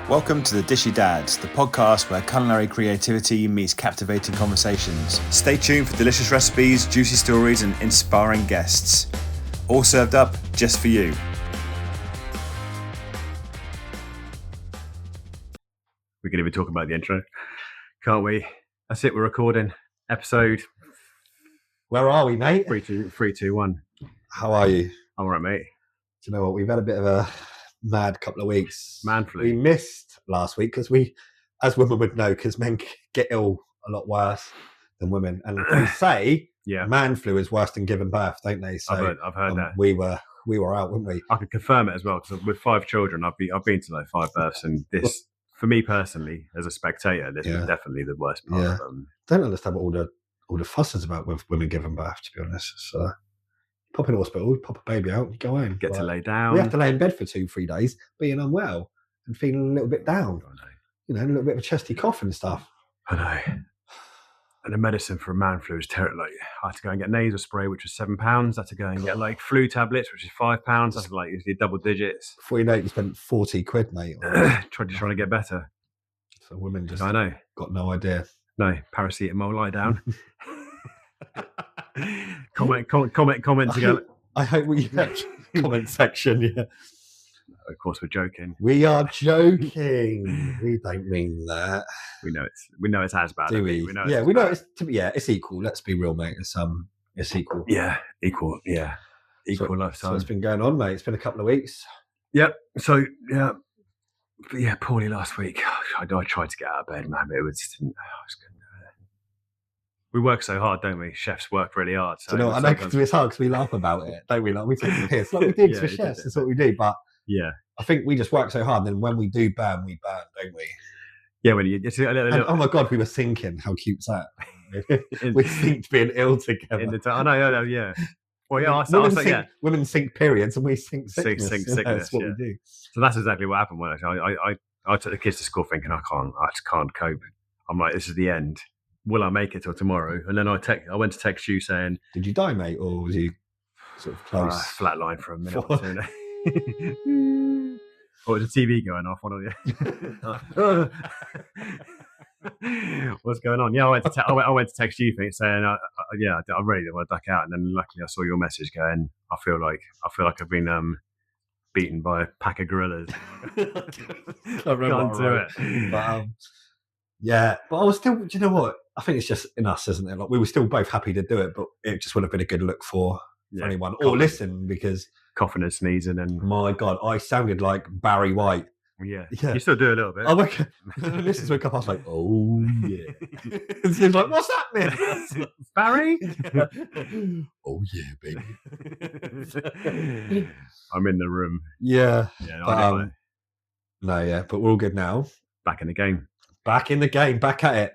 Welcome to the Dishy Dad, the podcast where culinary creativity meets captivating conversations. Stay tuned for delicious recipes, juicy stories, and inspiring guests. All served up just for you. We can even talk about the intro, can't we? That's it. We're recording episode. Where are we, mate? 3, 2, 1. How are you? I'm all right, mate. Do you know what? We've had a bit of a mad couple of weeks. Man flu. We missed last week because we, as women would know, because men get ill a lot worse than women. And they say man flu is worse than giving birth, don't they? So I've heard that. We were out, weren't we? I can confirm it as well because with 5 children, I've been to like 5 births, and this, for me personally, as a spectator, this is definitely the worst part of them. I don't understand what all the fuss is about with women giving birth, to be honest. It's, pop in hospital, pop a baby out, you go home. Get to lay down. We have to lay in bed for 2-3 days, being unwell and feeling a little bit down. You know, a little bit of a chesty cough and stuff. I know. And the medicine for a man flu is terrible. Like, I had to go and get nasal spray, which was £7. I had to go and get like flu tablets, which is £5. That's like usually double digits. Before you know it, you spent 40 quid, mate. trying to get better. So women just I know. Got no idea. No, paracetamol, lie down. comment together. I hope we comment section, yeah. Of course, we're joking. We are joking. We don't mean that. We know it's as bad. Do we? We know it's equal. Let's be real, mate. It's equal. Yeah, equal. Yeah, equal lifetime. So it's been going on, mate. It's been a couple of weeks. Yep. So poorly last week. I tried to get out of bed, man, but it was. We work so hard, don't we? Chefs work really hard. So I know because it's hard because we laugh about it, don't we? Like we take the piss, like we do for chefs. That's what we do. But I think we just work so hard. And then when we do burn, we burn, don't we? Yeah. When you, oh my God, we were sinking. How cute's that? We synced being ill together. I know. Yeah. Well, yeah. Women sink periods, and we sink sickness. Sickness. That's what we do. So that's exactly what happened. When I took the kids to school thinking I just can't cope. I'm like, this is the end. Will I make it till tomorrow? And then I went to text you saying, did you die, mate, or was you sort of close? Flatline for a minute or two. Or was the TV going off? One of you. What's going on? Yeah, I went to text you saying, I'm ready to duck out. And then luckily I saw your message going, I feel like I've been beaten by a pack of gorillas. Can't do it. But, but I was still, do you know what? I think it's just in us, isn't it? Like we were still both happy to do it, but it just would have been a good look for anyone or listen, because coughing and sneezing and my God, I sounded like Barry White. Yeah. You still do a little bit. I woke up, this woke up, I was like, oh yeah. It's like, what's happening? Barry? Oh yeah, baby. I'm in the room. Yeah. But we're all good now. Back in the game. Back in the game, back at it.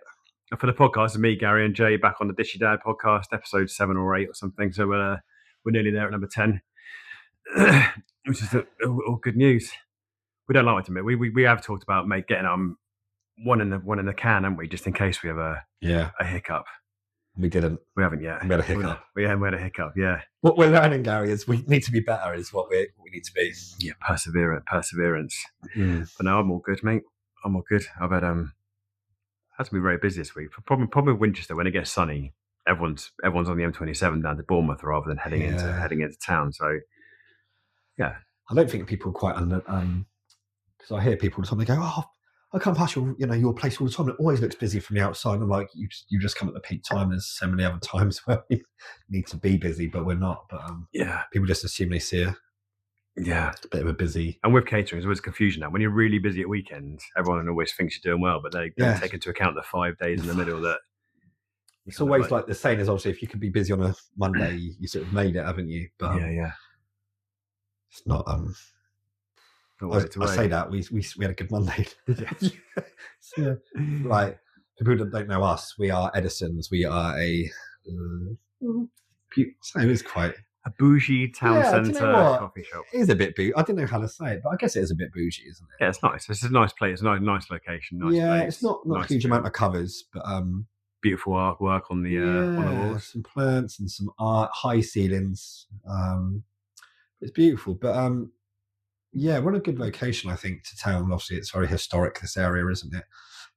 For the podcast, me, Gary, and Jay back on the Dishy Dad podcast, episode 7 or 8 or something. So we're nearly there at number 10, which is all good news. We don't like to admit we have talked about getting one in the can, haven't we? Just in case we have a hiccup. We didn't. We haven't yet. We had a hiccup. We had a hiccup. Yeah. What we're learning, Gary, is we need to be better. Is what we need to be. Yeah, perseverance. But no, I'm all good, mate. I'm all good. I've had to be very busy this week. Probably Winchester, when it gets sunny, everyone's on the M27 down to Bournemouth rather than heading into town. So yeah, I don't think people quite because I hear people all the time. They go, "Oh, I come past your place all the time. It always looks busy from the outside." I'm like, you just come at the peak time. There's so many other times where we need to be busy, but we're not. But people just assume they see it's a bit of a busy. And with catering, there's always confusion now. When you're really busy at weekends, everyone always thinks you're doing well, but they don't take into account the 5 days in the middle that. It's always like the saying is, obviously, if you can be busy on a Monday, you sort of made it, haven't you? But it's not. I say that we had a good Monday. Like for people that don't know us, we are Edison's. We are a. It was quite. A bougie town centre coffee shop. It is a bit bougie. I don't know how to say it, but I guess it is a bit bougie, isn't it? Yeah, it's nice. It's a nice place. It's a nice location. Nice place. It's not nice a huge amount of covers, but beautiful artwork on the walls. Some plants and some art, high ceilings. It's beautiful, but Yeah, we're in a good location, I think, to town. Obviously, it's very historic, this area, isn't it?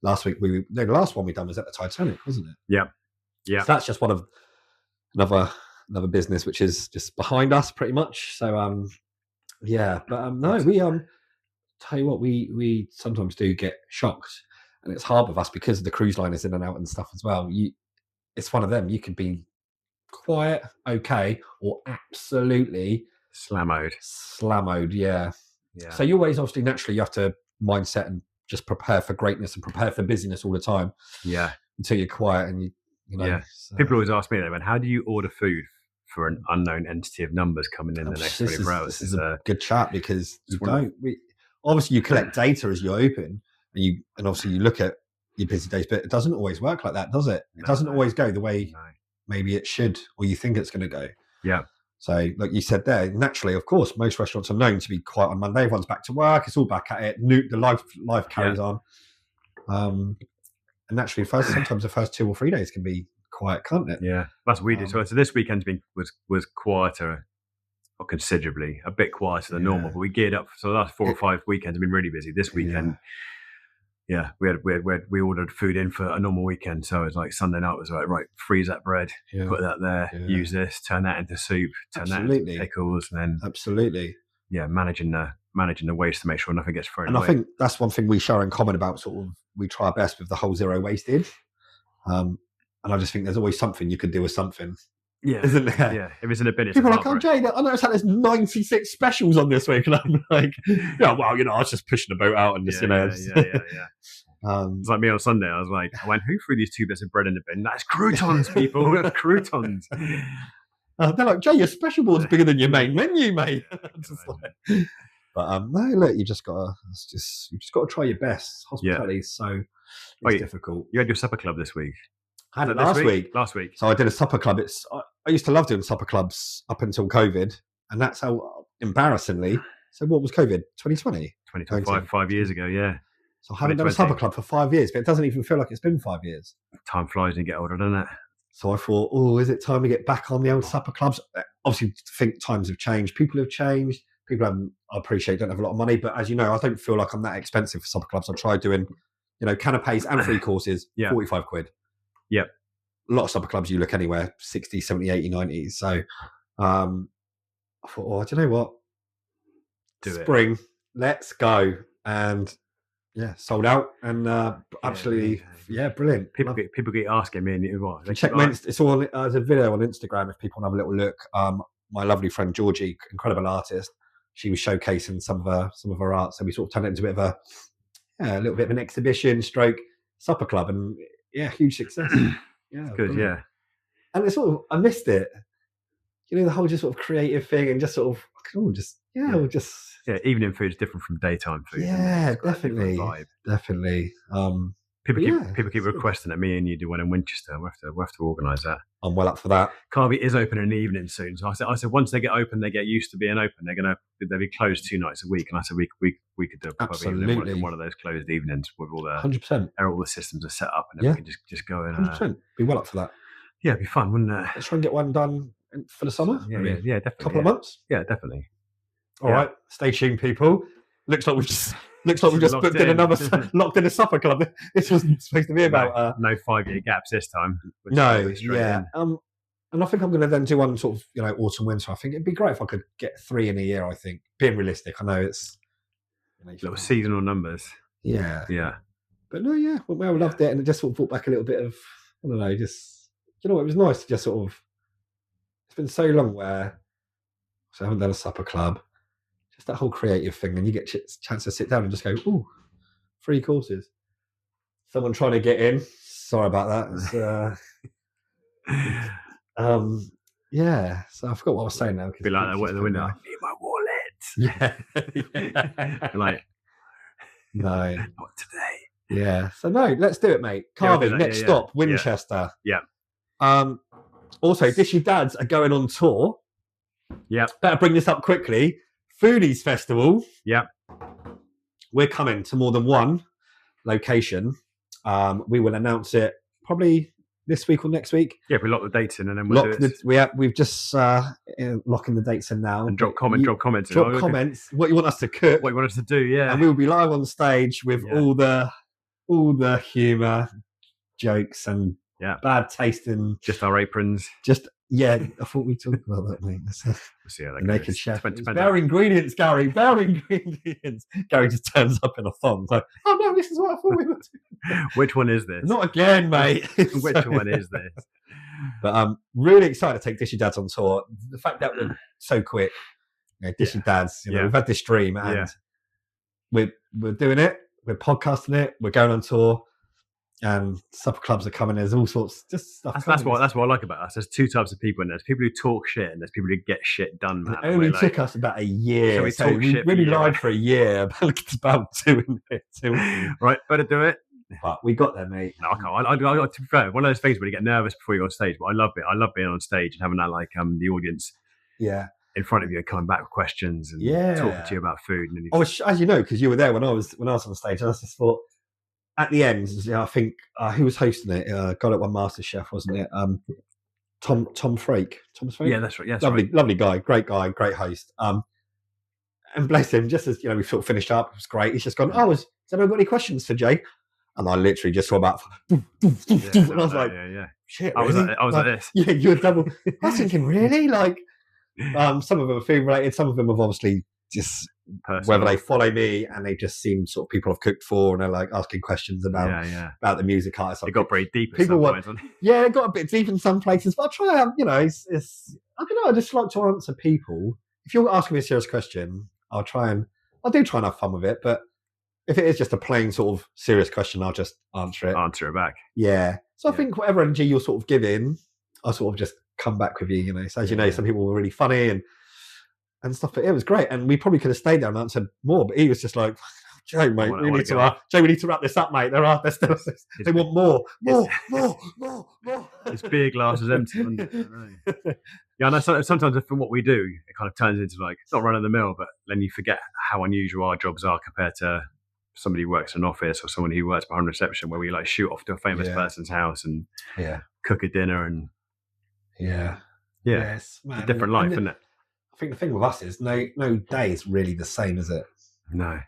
The last one we done was at the Titanic, wasn't it? Yeah. Yeah. So that's just one of another business which is just behind us, pretty much. So yeah, but no, we tell you what, we sometimes do get shocked, and it's hard with us because the cruise line is in and out and stuff as well. It's one of them. You could be quiet, okay, or absolutely slammoed. Yeah. So you always, obviously, naturally, you have to mindset and just prepare for greatness and prepare for busyness all the time. Yeah. Until you're quiet and you know. Yeah. So. People always ask me though, how do you order food for an unknown entity of numbers coming in the next 24 hours? This is a good chat because obviously you collect data as you open, and obviously you look at your busy days, but it doesn't always work like that, does it? It doesn't always go the way maybe it should, or you think it's going to go. Yeah. So, like you said there, naturally, of course, most restaurants are known to be quiet on Monday. Everyone's back to work. It's all back at it. The life carries on. And naturally, sometimes the first 2 or 3 days can be quiet, can't it? Yeah, that's what we did. So this weekend's was quieter, or considerably a bit quieter than normal. But we geared up. So the last 4 or 5 weekends have been really busy. This weekend, we ordered food in for a normal weekend. So it's like Sunday night was like, right, freeze that bread, put that there, use this, turn that into soup, turn that into pickles, and then managing the waste to make sure nothing gets thrown away. And I think that's one thing we share in common about sort of, we try our best with the whole zero wastage. And I just think there's always something you could do with something. Yeah. Isn't there? Yeah. If it's in a bin, it's people are like, oh, Jay, I noticed there's 96 specials on this week. And I'm like, yeah, well, I was just pushing the boat out and just, Yeah. It's like me on Sunday. I went, who threw these 2 bits of bread in the bin? That's croutons, people. That's croutons. They're like, Jay, your special board's bigger than your main menu, mate. But no, look, you just gotta try your best. Hospitality is so difficult. You had your supper club this week. I had it last week. Last week. So I did a supper club. I used to love doing supper clubs up until COVID, and that's how, embarrassingly. So what was COVID? 2020? 2025, 5 years ago, yeah. So I haven't done a supper club for 5 years, but it doesn't even feel like it's been 5 years. Time flies when you get older, doesn't it? So I thought, is it time to get back on the old supper clubs? Obviously, I think times have changed. People have changed. People I appreciate don't have a lot of money, but as you know, I don't feel like I'm that expensive for supper clubs. I tried doing, canapes and 3 courses, 45 quid. Yep. A lot of supper clubs, you look anywhere, 60, 70, 80, 90. So I thought, do you know what? Spring, let's go. And sold out. And absolutely, brilliant. People keep asking me, and what? Check it's all. There's a video on Instagram if people want to have a little look. My lovely friend Georgie, incredible artist, she was showcasing some of her art. So we sort of turned it into a little bit of an exhibition stroke supper club, and huge success. It's good, brilliant. Yeah. And it's sort of, I missed it. The whole just sort of creative thing, and just sort of, evening food is different from daytime food. Yeah, definitely. People keep requesting that me and you do one in Winchester. We'll have to organise that. I'm well up for that. Carby is open in the evening soon, so I said once they get open, they get used to being open. They'll be closed 2 nights a week, and I said we could do a pub in one of those closed evenings with all the 100%. All the systems are set up, and then we can just go in. 100%. Be well up for that. Yeah, it'd be fun, wouldn't it? Let's try and get one done for the summer. Yeah, definitely. A couple of months. Yeah, definitely. All right, stay tuned, people. Looks like we've just booked in another locked in a supper club. This wasn't supposed to be about no 5-year gaps this time. No, yeah. And I think I'm going to then do one sort of autumn winter. I think it'd be great if I could get 3 in a year. I think, being realistic, I know it's little seasonal numbers. Yeah. But no, we loved it, and it just sort of brought back a little bit of, I don't know, just it was nice to just sort of. It's been so long where I haven't done a supper club. Just that whole creative thing, and you get a chance to sit down and just go, ooh, 3 courses. Someone trying to get in. Sorry about that. So I forgot what I was saying now. Be like that at the window. I need my wallet. Yeah. Like, no, not today. Yeah. So no, let's do it, mate. Carving, next stop, Winchester. Yeah. Also, Dishy Dads are going on tour. Yeah. Better bring this up quickly. Foodies Festival. Yeah. We're coming to more than one location. We will announce it probably this week or next week. Yeah, we lock the dates in and then we'll do it. We've just locking the dates in now. And drop comments. Drop comments. What you want us to cook? What you want us to do? Yeah. And we'll be live on stage with all the humour, jokes, and bad taste in just our aprons. I thought we talked about that, mate. We'll see how that goes. Naked chef. Bare ingredients, Gary. Bare ingredients. Gary just turns up in a thong. Like, oh no, this is what I thought we were doing. Which one is this? Not again, mate. Which one is this? But I'm really excited to take Dishy Dads on tour. The fact that we're so quick, Dishy Dads, we've had this dream and we're doing it. We're podcasting it. We're going on tour. And supper clubs are coming. There's all sorts of stuff. That's what I like about us. There's two types of people, and there's people who talk shit, and there's people who get shit done. Man. It only took us about a year. So we really lied for a year about doing it. Right, better do it. But we got there, mate. No, I can't. To be fair, one of those things where you get nervous before you go on stage, but I love it. I love being on stage and having that the audience, in front of you, coming back with questions and talking to you about food. And as you know, because you were there when I was on stage, I just thought. At the end, I think who was hosting it? Guy that won MasterChef, wasn't it? Tom Frake. Thomas Frake? Yeah, that's right. Yeah, lovely guy, great host. And bless him, just as we sort of finished up, it was great. He's just gone, has anyone got any questions for Jay? And I literally just saw about, and I was like, shit. I was like this. Yeah, you were double. I was thinking, really? Like, some of them are food related, some of them have obviously just. Personal. Whether they follow me and they just seem sort of people I've cooked for and they're like asking questions about the music artists. It got very deep. It got a bit deep in some places, but I try out. It's I don't know. I just like to answer people. If you're asking me a serious question, I do try and have fun with it. But if it is just a plain sort of serious question, I'll just answer it. Answer it back. Yeah. So I think whatever energy you're sort of giving, I'll sort of just come back with you. So as you know, some people were really funny and stuff. But it was great, and we probably could have stayed there and answered more. But he was just like, "Joe, mate, we need to wrap this up, mate. There's still they want more. This beer glass is empty. Yeah, and sometimes from what we do, it kind of turns into it's not run of the mill, but then you forget how unusual our jobs are compared to somebody who works in an office or someone who works behind reception, where we shoot off to a famous person's house and cook a dinner and yes, man. It's a different life, isn't it? I think the thing with us is no day is really the same, is it? No,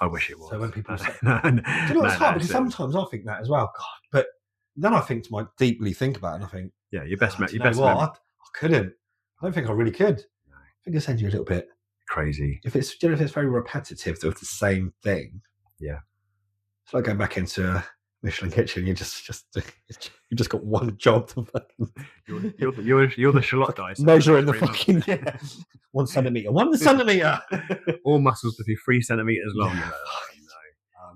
I wish it was. So when people say, it's hard because sometimes I think that as well. God, but then I think to deeply think about it, and I think, your best mate. I couldn't. I don't think I really could. No. I think it sends you a little bit crazy. If it's very repetitive of the same thing. Yeah. It's like going back into a Michelin kitchen. You just got one job to fucking. You're the shallot dice. Measuring the fucking 1 centimetre. 1 centimetre. All muscles to be 3 centimetres long.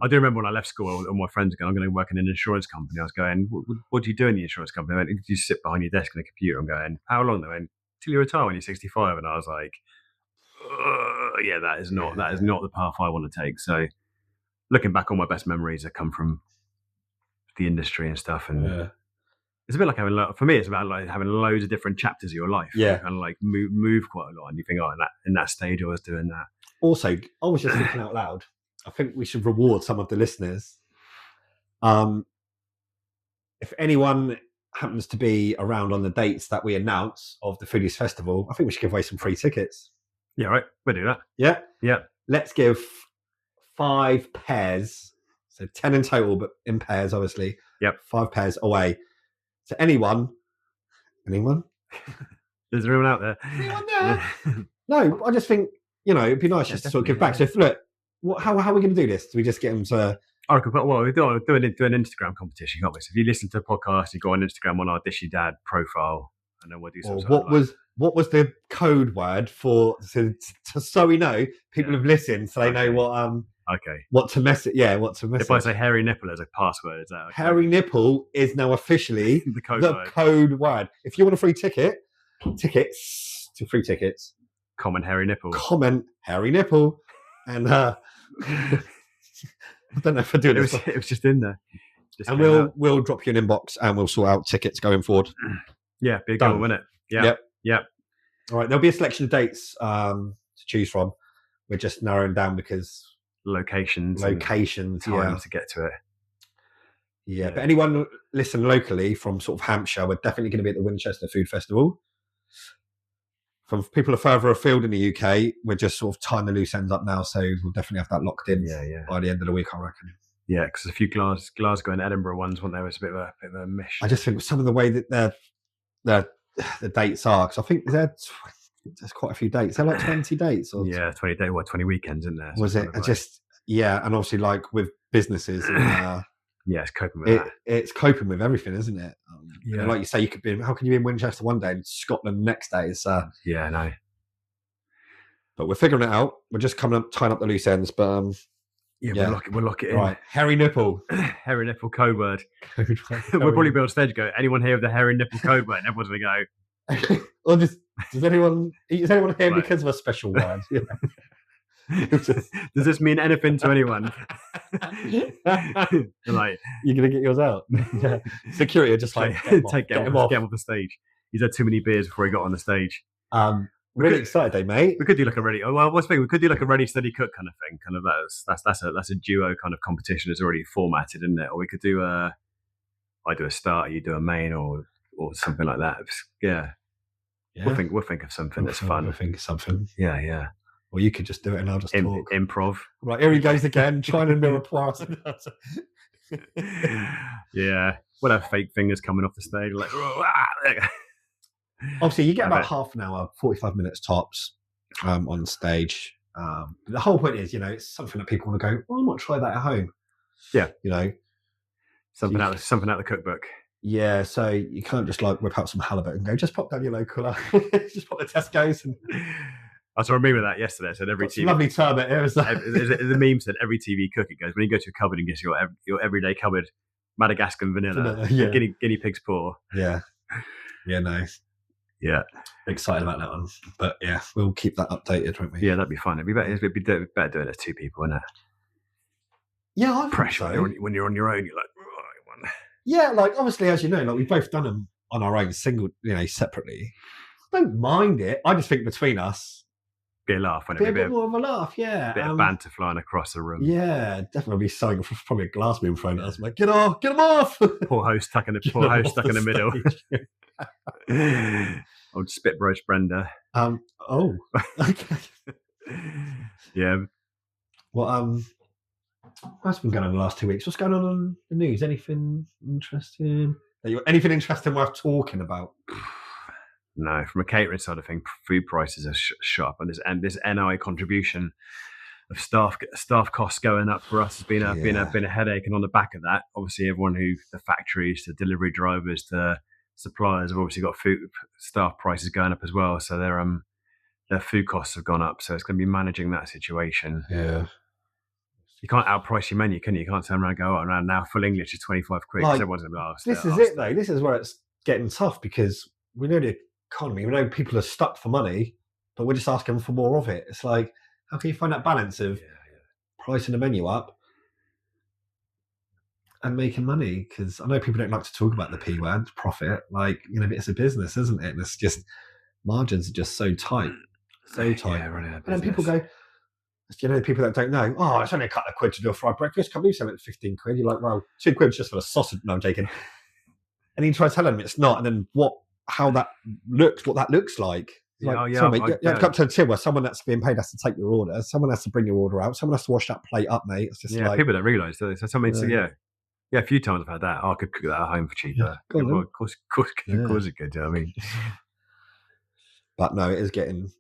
I do remember when I left school, all my friends going, I'm going to work in an insurance company. I was going, what do you do in the insurance company? I went, you sit behind your desk on a computer. I'm going, how long? They went, till you retire when you're 65. And I was like, that is not the path I want to take. So looking back, all my best memories have come from the industry and stuff. And it's a bit like for me, it's about having loads of different chapters of your life. Yeah. And move quite a lot. And you think, in that stage, I was doing that. Also, I was just thinking out loud. I think we should reward some of the listeners. If anyone happens to be around on the dates that we announce of the Foodies Festival, I think we should give away some free tickets. Yeah, right. We'll do that. Yeah? Yeah. Let's give 5 pairs, so 10 in total, but in pairs, obviously. Yep. 5 pairs away to anyone. Anyone? Is there anyone out there? Anyone there? No, I just think, it'd be nice just to sort of give back. So look, how are we going to do this? Do we just get them to... I reckon, we do an Instagram competition, can't we? So if you listen to the podcast, you go on Instagram on our Dishy Dad profile, and then we'll do some what was the code word for so we know people have listened, so they know what to message. Yeah, what to message. If I say hairy nipple as a password, is that okay? Hairy nipple is now officially the code word. If you want a free tickets, comment hairy nipple. Comment hairy nipple, and I don't know if I do this. It was just in there. And we'll drop you an inbox and we'll sort out tickets going forward. Yeah, be a good one, wouldn't it? Yep. All right, there'll be a selection of dates to choose from. We're just narrowing down because locations, time to get to it. Yeah, but anyone listen locally from sort of Hampshire, we're definitely going to be at the Winchester Food Festival. From people who are further afield in the UK, we're just sort of tying the loose ends up now, so we'll definitely have that locked in by the end of the week, I reckon. Yeah, because a few Glasgow and Edinburgh ones, weren't there? It was a bit of a mish. I just think some of the way that the dates are, because I think there's quite a few dates. They're like 20 dates. Or 20 days, 20 weekends, isn't there? So was it? And obviously like with businesses and... it's coping with that. It's coping with everything, isn't it? Like you say, how can you be in Winchester one day and Scotland the next day? I know. But we're figuring it out. We're just tying up the loose ends. But we'll lock it in. Right, hairy nipple, hairy nipple code word. We'll probably be on stage. Go, anyone here with the hairy nipple code word? And everyone's gonna go. Or does anyone here because of a special word? Does this mean anything to anyone? Like, you're gonna get yours out. Security are just like get him off the stage. He's had too many beers before he got on the stage. Really excited, mate. We could do like a ready. We could do like a ready, steady cook kind of thing. Kind of that's a duo kind of competition. It's already formatted, isn't it? Or we could do I do a starter, you do a main, or something like that. Yeah. We'll think of something that's fun. We'll think of something. Yeah. Or you could just do it and I'll just talk. Improv. Right, here he goes again, trying to mirror Poirot. Yeah. We'll have fake fingers coming off the stage. Like, obviously, you get about half an hour, 45 minutes tops on stage. But the whole point is, it's something that people want to go, well, I might try that at home. Yeah. Something out of the cookbook. Yeah, so you can't just like whip out some halibut and go, just pop down your local, just pop the Tesco's. And I was remember that yesterday. I said every TV. Lovely turbot here. The meme said every TV cook, it goes, when you go to a cupboard and get your everyday cupboard, Madagascar vanilla, guinea pig's paw. Yeah. Yeah, nice. Yeah. Excited about that one. But yeah, we'll keep that updated, won't we? Yeah, that'd be fun. It'd be better doing it as two people, wouldn't it? Yeah, I pressure so. When you're on your own, you're like, oh, yeah, like obviously, as you know, like we've both done them on our own, single, separately. I don't mind it. I just think between us, be a laugh, a bit more of a laugh, yeah. A bit of banter flying across the room. Yeah, definitely something, probably a glass being thrown at us. I'm like, get them off! Poor host stuck in the middle. Old spit roast Brenda. Okay. Yeah. Well, what's been going on the last 2 weeks? What's going on the news? Anything interesting? Anything interesting worth talking about? No, from a catering side of things, food prices are shot up, and this NI contribution of staff costs going up for us has been a headache. And on the back of that, obviously, everyone the factories, the delivery drivers, the suppliers have obviously got staff prices going up as well. So their food costs have gone up. So it's going to be managing that situation. Yeah. You can't outprice your menu, can you? You can't turn around and go, around now full English is 25 quid. Like, everyone's going to this is it, though. This is where it's getting tough because we know the economy. We know people are stuck for money, but we're just asking for more of it. It's like, how can you find that balance of pricing the menu up and making money? Because I know people don't like to talk about the P word, profit. Like, it's a business, isn't it? And it's just, margins are just so tight. So tight. Yeah, running a business. And then people go, people that don't know, it's only a couple of quid to do a fried breakfast. Can't believe something at 15 quid. You're like, well, 2 quid just for the sausage. No, I'm joking. And you try to tell them it's not. And then what that looks like. Like, come to a till where someone that's being paid has to take your order. Someone has to bring your order out. Someone has to wash that plate up, mate. It's just people don't realise. So a few times I've had that. I could cook that at home for cheaper. Yeah, well, of course it could. I mean, but no, it is getting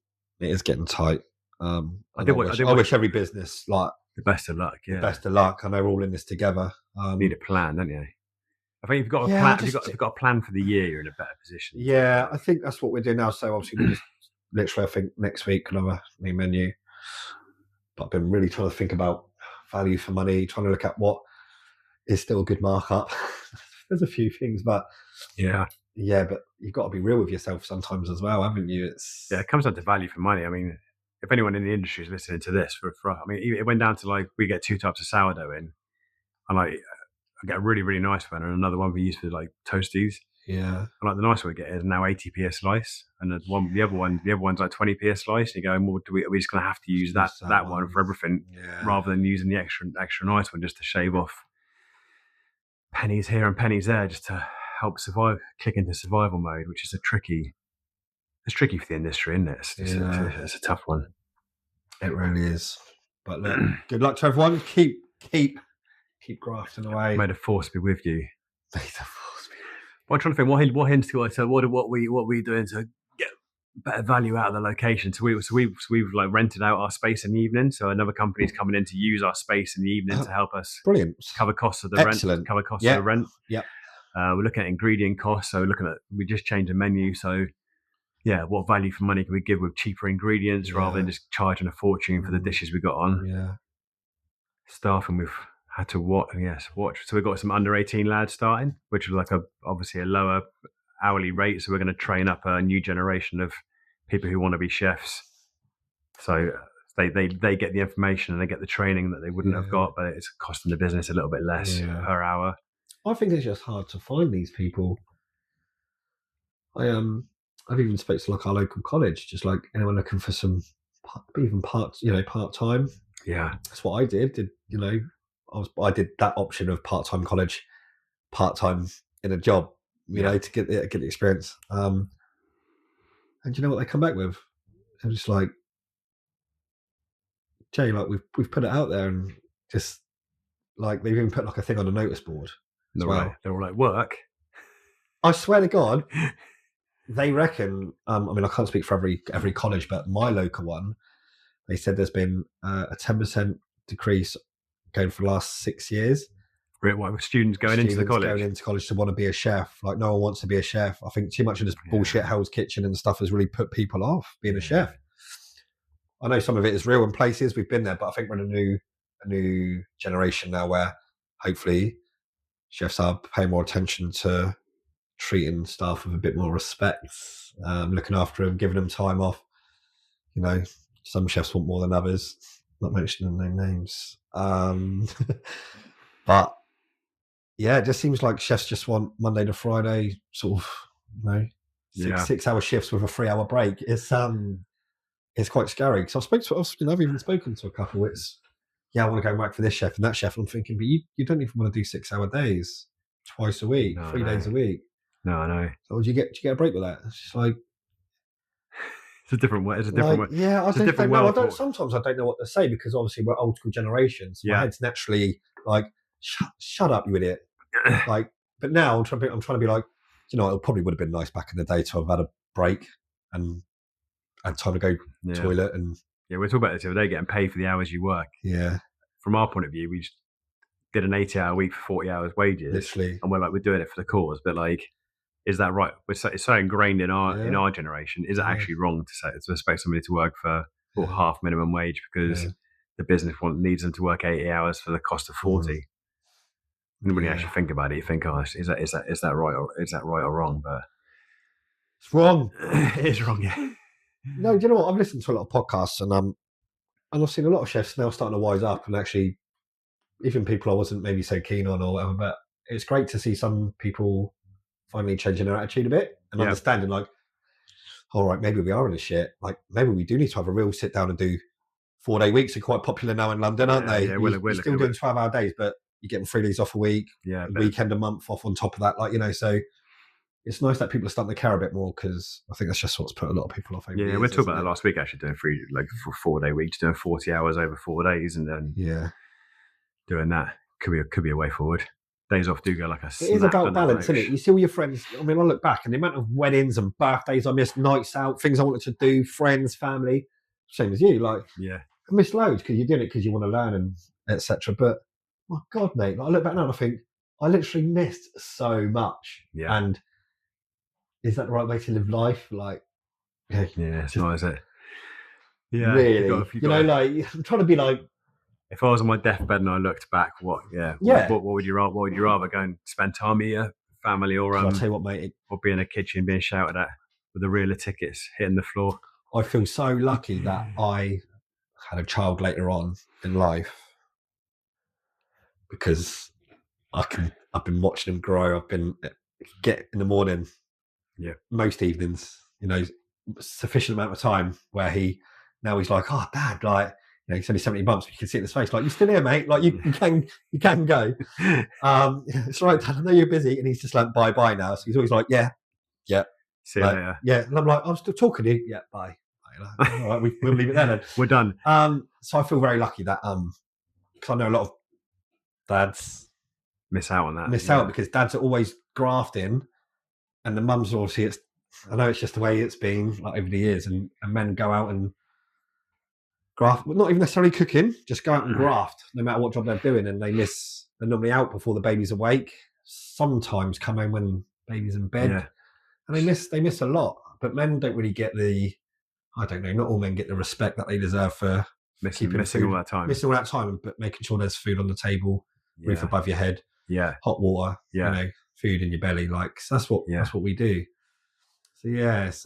tight. I wish every business like the best of luck. Yeah, the best of luck. I know we're all in this together. Need a plan, don't you? I think if you've got a plan, if you've got a plan for the year, you're in a better position. Yeah, I think that's what we're doing now. So obviously, we just literally, I think next week we'll have a new menu. But I've been really trying to think about value for money, trying to look at what is still a good markup. There's a few things, but but you've got to be real with yourself sometimes as well, haven't you? It comes down to value for money. I mean, if anyone in the industry is listening to this, I mean, it went down to like we get 2 types of sourdough in, and like I get a really, really nice one and another one we use for like toasties. Yeah. And like the nice one we get is now 80p a slice, and the other one's like 20p a slice. And you go, well, are we just going to have to use that one for everything rather than using the extra nice one just to shave off pennies here and pennies there just to help survive, click into survival mode, which is tricky for the industry, isn't it? It's a tough one. It really is. But look, good luck to everyone. Keep grafting away. May the force be with you. May the force be. I'm trying to think what hints do I say? What we doing to get better value out of the location? So we've like rented out our space in the evening. So another company's coming in to use our space in the evening to help us Brilliant. cover costs of the Excellent. rent. Cover costs of the rent. Yep. We're looking at ingredient costs. So we just changed the menu. So yeah, what value for money can we give with cheaper ingredients rather than just charging a fortune for the dishes we got on? Yeah. Staffing we've had to watch. So we've got some under 18 lads starting, which was obviously a lower hourly rate. So we're going to train up a new generation of people who want to be chefs. So they get the information and they get the training that they wouldn't have got, but it's costing the business a little bit less per hour. I think it's just hard to find these people. I've even spoken to like our local college, just like anyone looking for some even part time. Yeah, that's what I did. I did that option of part-time college, part-time in a job, you know, to get the experience. And you know what they come back with? They're just like, Jay, like we've put it out there, and just like they've even put like a thing on a notice board. They're all like, work. I swear to God, they reckon. I mean, I can't speak for every college, but my local one, they said there's been a 10% decrease going for the last 6 years. What, with students going into college to want to be a chef? Like no one wants to be a chef. I think too much of this bullshit Hell's Kitchen and stuff has really put people off being a chef. I know some of it is real in places we've been there, but I think we're in a new generation now where hopefully chefs are paying more attention to treating staff with a bit more respect, looking after them, giving them time off. You know, some chefs want more than others. Not mentioning no names. But yeah, it just seems like chefs just want Monday to Friday sort of, 6 hour shifts with a 3 hour break. It's quite scary because I've even spoken to a couple. It's I want to go and work for this chef and that chef. And I'm thinking, but you don't even want to do 6 hour days twice a week, 3 days a week. No, I know. So do you get a break with that? It's just like it's a different way. It's a different way. Yeah, I don't know. Sometimes I don't know what to say because obviously we're old school generations. My head's naturally like, shut up, you idiot. Like, but now I'm trying to be like, it probably would have been nice back in the day to have had a break and had time to go toilet and. Yeah, we're talking about this the other day, getting paid for the hours you work. Yeah. From our point of view, we just did an 80-hour week for 40 hours wages. Literally. And we're doing it for the cause, but like, is that right? It's so ingrained in our generation. Is it actually wrong to expect somebody to work for half minimum wage because the business needs them to work 80 hours for the cost of 40? And when you actually think about it, you think, oh, is that right or wrong? But it's wrong. It is wrong, yeah. No, do you know what? I've listened to a lot of podcasts and I've seen a lot of chefs now starting to wise up and actually, even people I wasn't maybe so keen on or whatever, but it's great to see some people finally changing their attitude a bit and understanding like, all right, maybe we are in a shit. Like maybe we do need to have a real sit down and do 4-day weeks. Are quite popular now in London, aren't they? Yeah, we're still doing 12-hour days, but you're getting 3 days off a week, a weekend a month off on top of that. So it's nice that people are starting to care a bit more because I think that's just what's put a lot of people off. We were talking about that last week, actually, doing 4-day weeks, doing 40 hours over 4 days and then doing that could be a way forward. Days off do go like a snap. It is about balance, isn't it? You see all your friends. I mean, I look back and the amount of weddings and birthdays I missed, nights out, things I wanted to do, friends, family, same as you. Like, I miss loads because you're doing it because you want to learn and etc. But my God, mate, I look back now and I think I literally missed so much. Yeah. And is that the right way to live life? Like, it's not, is it? Yeah, really. I'm trying to be like. If I was on my deathbed and I looked back, what would you rather go and spend time with your family or I'll tell you what, mate, or be in a kitchen being shouted at with the reel of tickets hitting the floor? I feel so lucky that I had a child later on in life because I've been watching him grow. I've been get in the morning, most evenings, sufficient amount of time where he's like, oh, Dad, like. he's only 70 months, but you can see it in his face, like, you still here, mate? Like, you can go. It's all right, Dad, I know you're busy. And he's just like, bye now. So he's always like, yeah. See you later. Yeah. And I'm like, I'm still talking to you. Yeah, bye. All right, we'll leave it there then. We're done. So I feel very lucky that, because I know a lot of dads miss out on that. Miss out because dads are always grafting, and the mums obviously, I know it's just the way it's been like over the years, and men go out and graft, not even necessarily cooking, just go out and graft no matter what job they're doing, and they're normally out before the baby's awake, sometimes come home when baby's in bed, and they miss a lot. But men don't really get I don't know, not all men get the respect that they deserve for missing all that time, but making sure there's food on the table, roof above your head, hot water, food in your belly, like, so that's what we do. So it's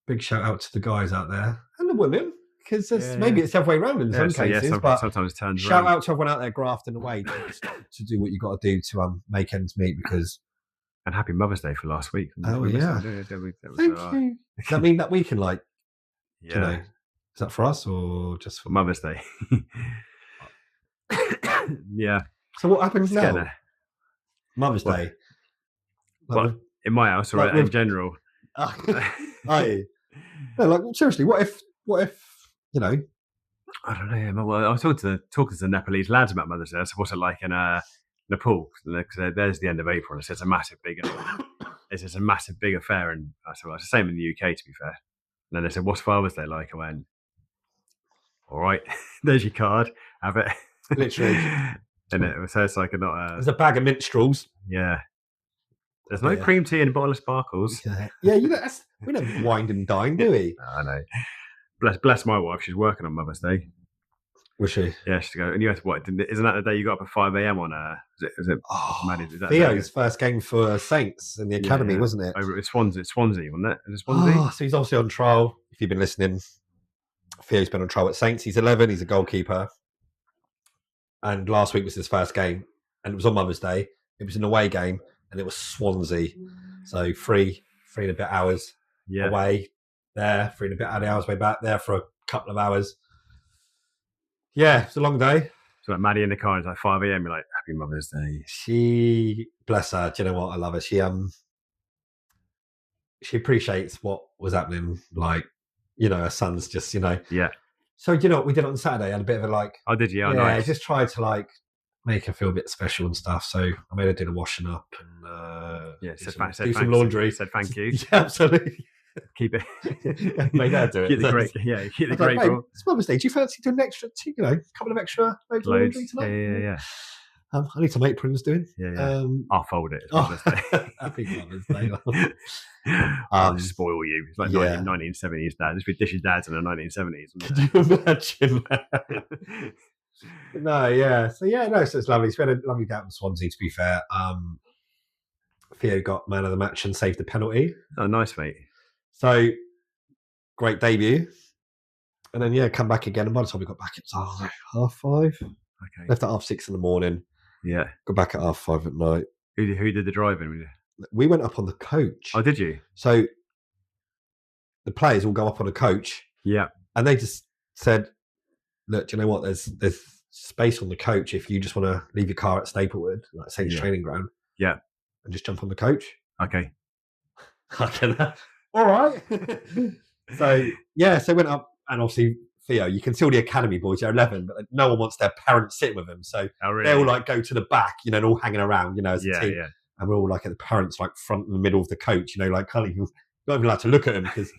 big shout out to the guys out there and the women, because maybe it's the other way around in some cases, but sometimes it turns shout around. out to everyone out there grafting away to do what you got to do to make ends meet. Because and happy Mother's Day for last week. Thank you. Does that mean that we can, like, you know, is that for us or just for Mother's Day? Yeah. So what happens now? Mother's Day. Well, in my house or in general? No, like, seriously, what if you know? I don't know. Well, I was talking to the Nepalese lads about Mother's Day. So what's it like in Nepal? Because there's the end of April. It's a massive big affair, and I said, well, it's the same in the UK, to be fair. And then they said, what's Father's Day like? I went, all right, there's your card, have it. Literally. And so it's like there's a bag of minstrels. Yeah. There's no cream tea and a bottle of sparkles. Yeah, you know, we don't wine and dine, do we? I know. Bless my wife. She's working on Mother's Day. Was she? Yeah, she's going. And you have to, what? Isn't that the day you got up at 5 a.m. on? Is it? Maddie, is that Theo's first game for Saints in the academy, wasn't it? Over at Swansea, wasn't it? Is it Swansea? Oh, so he's obviously on trial. If you've been listening, Theo's been on trial at Saints. He's 11. He's a goalkeeper. And last week was his first game, and it was on Mother's Day. It was an away game, and it was Swansea. So three and a bit hours away there, 3 and a bit hours way back there for a couple of hours. Yeah, it's a long day. So like Maddie in the car, it's like 5 a.m. You're like, happy Mother's Day. She, bless her, do you know what? I love her. She appreciates what was happening. Like, you know, her son's just, you know. Yeah. So, you know what we did on Saturday? I had a bit of a like. Oh, did you? Yeah, nice. I just tried to like make her feel a bit special and stuff. So I made her do the washing up and do some laundry. Said thank you. Yeah, absolutely. Keep it. Made her do it. Keep the great. It's Mother's Day. Do you fancy doing an extra, a couple of extra loads of laundry tonight? Yeah. I need some aprons doing. Yeah. I'll fold it. Happy Mother's Day. I'll spoil you. It's like 1970s dad. This would be Dishy Dads in the 1970s. Could you imagine that? So it's lovely. So we had a lovely day out in Swansea, to be fair. Theo got man of the match and saved the penalty. Oh, nice, mate. So, great debut. And then, come back again. And by the time we got back, it was 5:30. Okay. Left at 6:30 in the morning. Yeah. Got back at 5:30 at night. Who did the driving? We went up on the coach. Oh, did you? So, the players all go up on a coach. Yeah. And they just said, look, do you know what? There's space on the coach if you just want to leave your car at Staplewood, like Saints training ground. Yeah. And just jump on the coach. Okay. All right. So went up, and obviously Theo, you can see all the academy boys, they're 11, but no one wants their parents sitting with them. So they all like go to the back, and all hanging around, as a team. Yeah. And we're all like at the parents, like front in the middle of the coach, like can't even, not even allowed to look at them because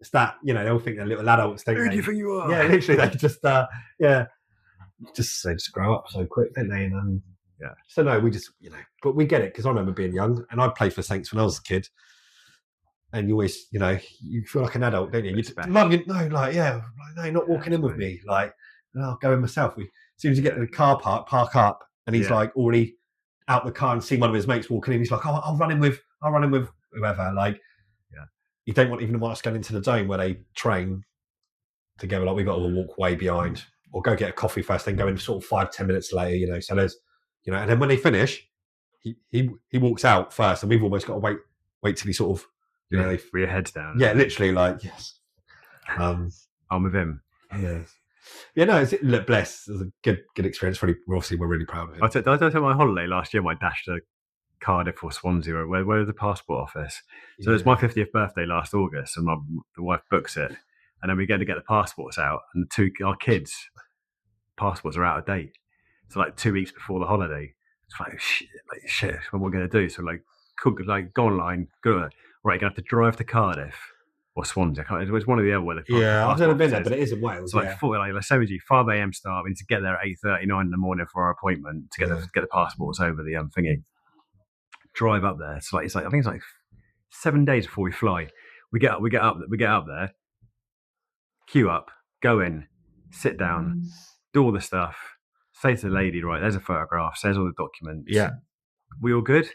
it's that, they all think they're little adults, don't they? Who do you think you are? Yeah, literally, they just, they just grow up so quick, don't they? And so no, we just, but we get it because I remember being young and I played for Saints when I was a kid. And you always, you feel like an adult, don't you? Not walking in with me. Like, I'll go in myself. As soon as you get to the car park up, and he's like already out the car and see one of his mates walking in. He's like, I'll run in with whoever. Like, you don't even want us going into the dome where they train together. Like, we've got to walk way behind or go get a coffee first, then go in sort of 5-10 minutes later. So there's, and then when they finish, he walks out first, and we've almost got to wait till he sort of. With your head's down. Yeah, literally, like, yes. I'm with him. Yes. Yeah, no, look, bless. It was a good experience. We're really proud of him. I took my holiday last year. I dashed to Cardiff or Swansea, or where the passport office. So it's my 50th birthday last August, and the wife books it, and then we get the passports out, and our kids' passports are out of date. So like 2 weeks before the holiday, it's like shit. What we're gonna do? So go online. Right, you're gonna have to drive to Cardiff or Swansea. It was one of the other where I've never been there, but it is in Wales. So like same as you, 5 a.m. start. We need to get there at 8:39 in the morning for our appointment to get the passports over the thingy. Drive up there. I think it's like 7 days before we fly. We get up there, queue up, go in, sit down, do all the stuff. Say to the lady, right, there's a photograph, says all the documents. Yeah. We all good?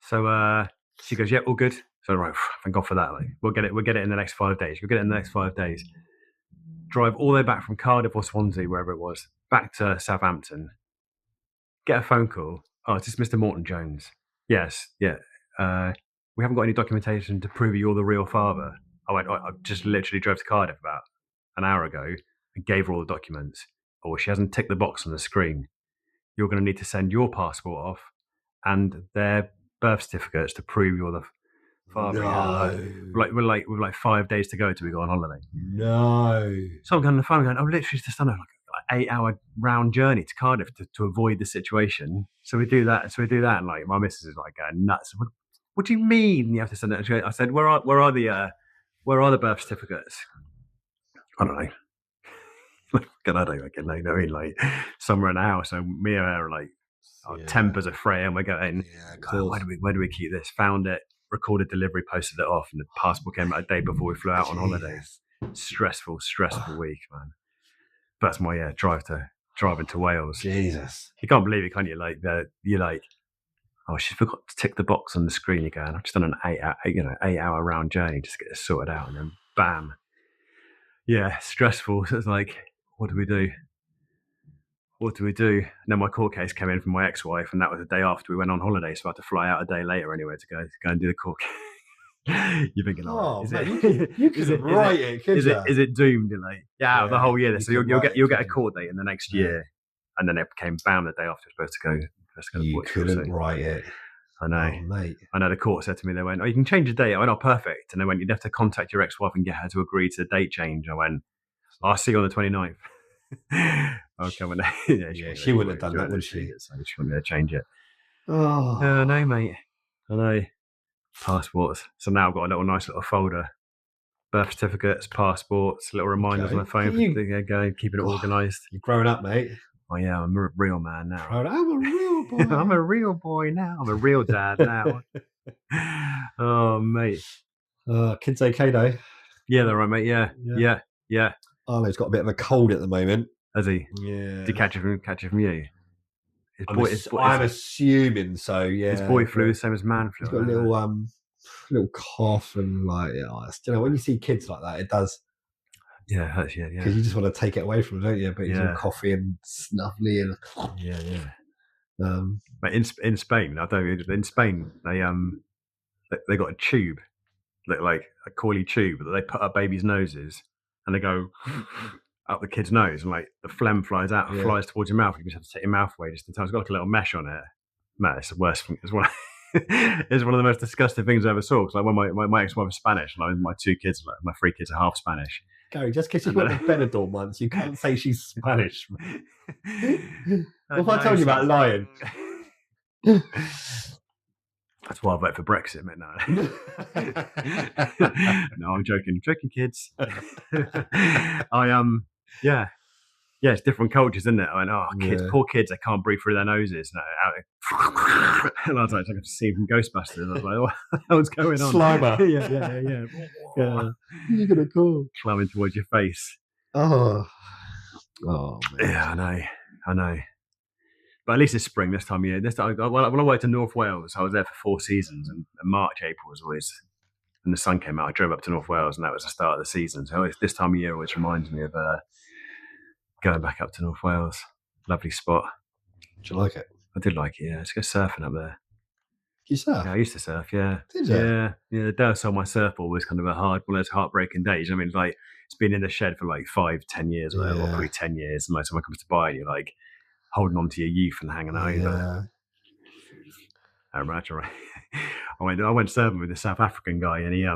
So she goes, yeah, all good. So right, thank God for that. Like, we'll get it in the next 5 days. We'll get it in the next 5 days. Drive all the way back from Cardiff or Swansea, wherever it was, back to Southampton. Get a phone call. Oh, it's just Mr. Morton Jones. Yes, yeah. We haven't got any documentation to prove you're the real father. I just literally drove to Cardiff about an hour ago and gave her all the documents. Oh, she hasn't ticked the box on the screen. You're going to need to send your passport off and their birth certificates to prove you're the father. No. With 5 days to go till we go on holiday. No. So I'm going on the phone going, literally just done a 8-hour round journey to Cardiff to avoid the situation. So we do that. And like my missus is like going nuts. What do you mean you have to send it? I said, where are the birth certificates? I don't know. I don't reckon, you know what I mean? Like somewhere in the house. So me and her are like, our tempers are fraying, and we're going, where do we keep this? Found it, recorded delivery, posted it off, and the passport came out a day before we flew out on holidays. Stressful week, man. But that's my driving to Wales. Jesus, you can't believe it, can you? Like you're like, oh, she forgot to tick the box on the screen. You're going, I've just done an 8-hour round journey just to get this sorted out, and then bam. Yeah, stressful. So it's like, what do we do? And then my court case came in from my ex-wife, and that was the day after we went on holiday, so I had to fly out a day later anyway to go and do the court case. You're thinking, you could write it. Is it doomed? You're like, the whole year. So you'll get a court date in the next year, and then it came bam the day after you're supposed to go. You couldn't write it. I know, mate. I know. The court said to me, they went, you can change the date. I went, perfect. And they went, you'd have to contact your ex-wife and get her to agree to the date change. I went, I'll see you on the 29th. Okay, she wouldn't have done that, would she? So she wanted to change it. Oh, no, mate. I know. Passports. So now I've got a nice little folder. Birth certificates, passports, little reminders on the phone for keeping it organised. You're growing up, mate. Oh yeah, I'm a real man now. I'm a real boy. I'm a real boy now. I'm a real dad now. Oh, mate. Kids okay though? Yeah, they're right, mate. Yeah. Arlo's got a bit of a cold at the moment. Has he? Yeah. Did he catch it from you? I'm assuming so. Yeah. His boy flu, the same as man flu. He's got a little cough and like, when you see kids like that, it does. Yeah, it hurts. Yeah. Because you just want to take it away from them, don't you? But he's all coffee and snuffly and. Yeah. But in Spain, they got a tube, like a coily tube that they put up babies' noses, and they go up the kid's nose, and like the phlegm flies towards your mouth. You just have to take your mouth away just in time. It's got like a little mesh on it. Man, it's the worst thing. It's one of the most disgusting things I ever saw. Because like when my ex-wife is Spanish, and my 2 kids, my 3 kids are half Spanish. Gary, just because she went to Benidorm once, you can't say she's Spanish. What if I told you about lying? That's why I vote for Brexit, mate. No, I'm joking. Joking, kids. It's different cultures, isn't it? I went, kids, poor kids, they can't breathe through their noses. And I was like, I could see from Ghostbusters. I was like, what the hell's going on? Slimer. Yeah. You're gonna call. Climbing towards your face. Oh, man. Yeah, I know. But at least it's spring this time of year. When I went to North Wales, I was there for 4 seasons, and March, April was always, when the sun came out, I drove up to North Wales, and that was the start of the season. So this time of year always reminds me of going back up to North Wales. Lovely spot. Did you like it? I did like it, yeah. Let's go surfing up there. You surf? Yeah, I used to surf, yeah. Did you? Yeah. The day I sold my surfboard was kind of one of those heartbreaking days. I mean, it's like, it's been in the shed for like 5-10 years or probably 10 years, and like someone comes to buy it, you're like holding on to your youth and hanging over. I imagine, right? I went surfing with a South African guy, and it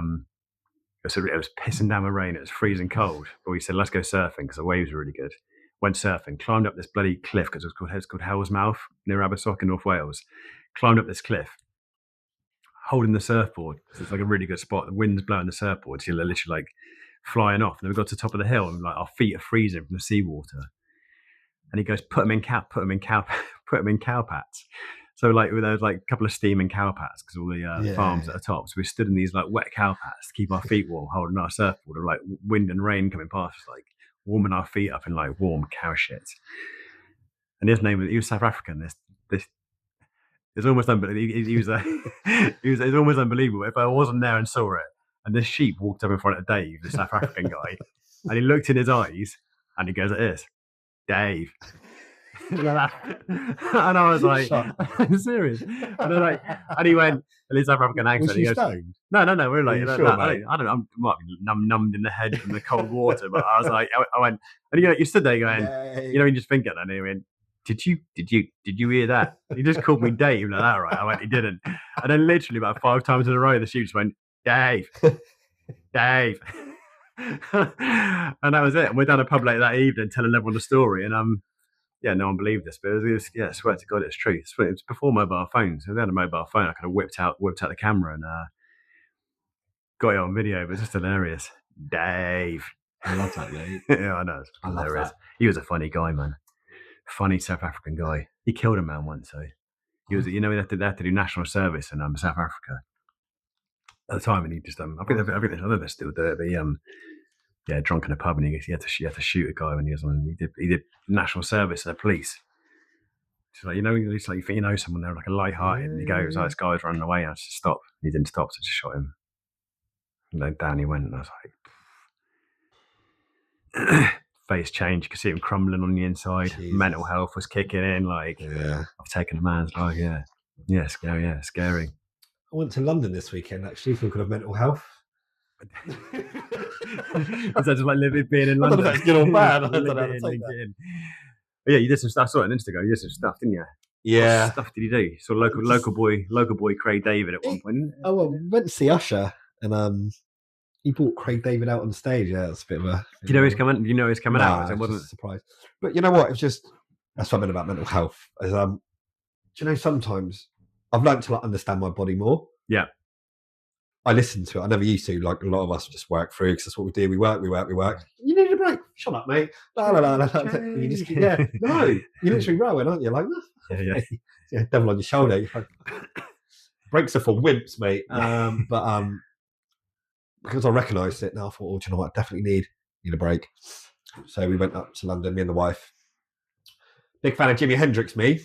was pissing down the rain. It was freezing cold, but we said let's go surfing because the waves were really good. Went surfing, climbed up this bloody cliff because it's called Hell's Mouth near Abersoch in North Wales. Climbed up this cliff, holding the surfboard. It's like a really good spot. The wind's blowing the surfboard, so you're literally like flying off. And then we got to the top of the hill, and like our feet are freezing from the seawater. And he goes, put them in cow pats. So like there was like a couple of steaming cow pats because all the farms at the top. So we stood in these like wet cow pats to keep our feet warm, holding our surfboard, and like wind and rain coming past us, like warming our feet up in like warm cow shit. And he was South African. This it's almost unbelievable. It was almost unbelievable. If I wasn't there and saw it, and this sheep walked up in front of Dave, the South African guy, and he looked in his eyes, and he goes like this, Dave. And I was like, I'm serious. And he went, and his South African accent. He goes, stoned? No. We're like, sure, I don't know. I might be numbed in the head from the cold water, but I was like, I went, and you stood there going, you just think it, and he went, Did you hear that? He just called me Dave like that, right? I went, he didn't. And then literally about 5 times in a row, the sheep just went, Dave. And that was it. And we're down a pub late that evening telling everyone the story. And no one believed this, but it was I swear to God, it's true. It was before mobile phones. If they had a mobile phone, I could have whipped out the camera and got it on video. But it's just hilarious. Dave. I love that, mate. Yeah, I know. It's hilarious. He was a funny guy, man. Funny South African guy. He killed a man once, though. He was, they had to do national service in South Africa at the time, and he just I think they still do it, but drunk in a pub, and he had to shoot a guy when he was on. He did national service in the police. It's like it's like you think you know someone, they're like a light-hearted, and he goes, "Oh, this guy's running away," and I just stop. He didn't stop, so I just shot him. And then down he went, and I was like. Face change, you could see him crumbling on the inside. Jesus. Mental health was kicking in. Like, I've taken a man's life. Scary. I went to London this weekend, actually, thinking of mental health. Is that just like being in London? I don't know if that's good or bad. I don't know how to take that. But yeah, you did some stuff. I saw it on Instagram. You did some stuff, didn't you? Yeah. What stuff did you do? So local boy Craig David at one point. Oh, well, went to see Usher, and he brought Craig David out on stage. Yeah, that's a bit of a. Do you know he's coming? You know he's coming out. I wasn't surprised. But you know what? It's just that's what I meant about mental health. Is do you know sometimes I've learned to understand my body more. Yeah. I listen to it. I never used to. Like a lot of us just work through because that's what we do. We work. You need a break. Shut up, mate. You just no. You're literally rowing, aren't you? Like yeah, devil on your shoulder. Breaks are for wimps, mate. But because I recognised it now, I thought, oh, do you know what? I definitely need a break. So we went up to London, me and the wife. Big fan of Jimi Hendrix, me.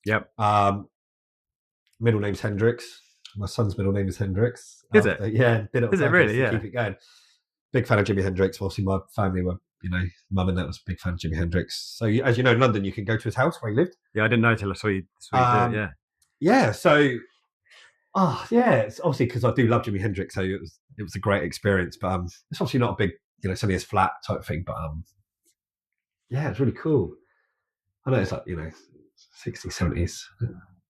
Yep. Middle name's Hendrix. My son's middle name is Hendrix. Is it? Yeah. Is it really? Yeah. Keep it going. Big fan of Jimi Hendrix. Obviously, my family were, mum and dad was a big fan of Jimi Hendrix. So, as you know, in London, you can go to his house where he lived. Yeah, I didn't know until I saw you do it, yeah. Yeah, so... it's obviously because I do love Jimi Hendrix, so it was a great experience. But it's obviously not a big, it's only his flat type thing. But it's really cool. I know it's like 60s, 70s. I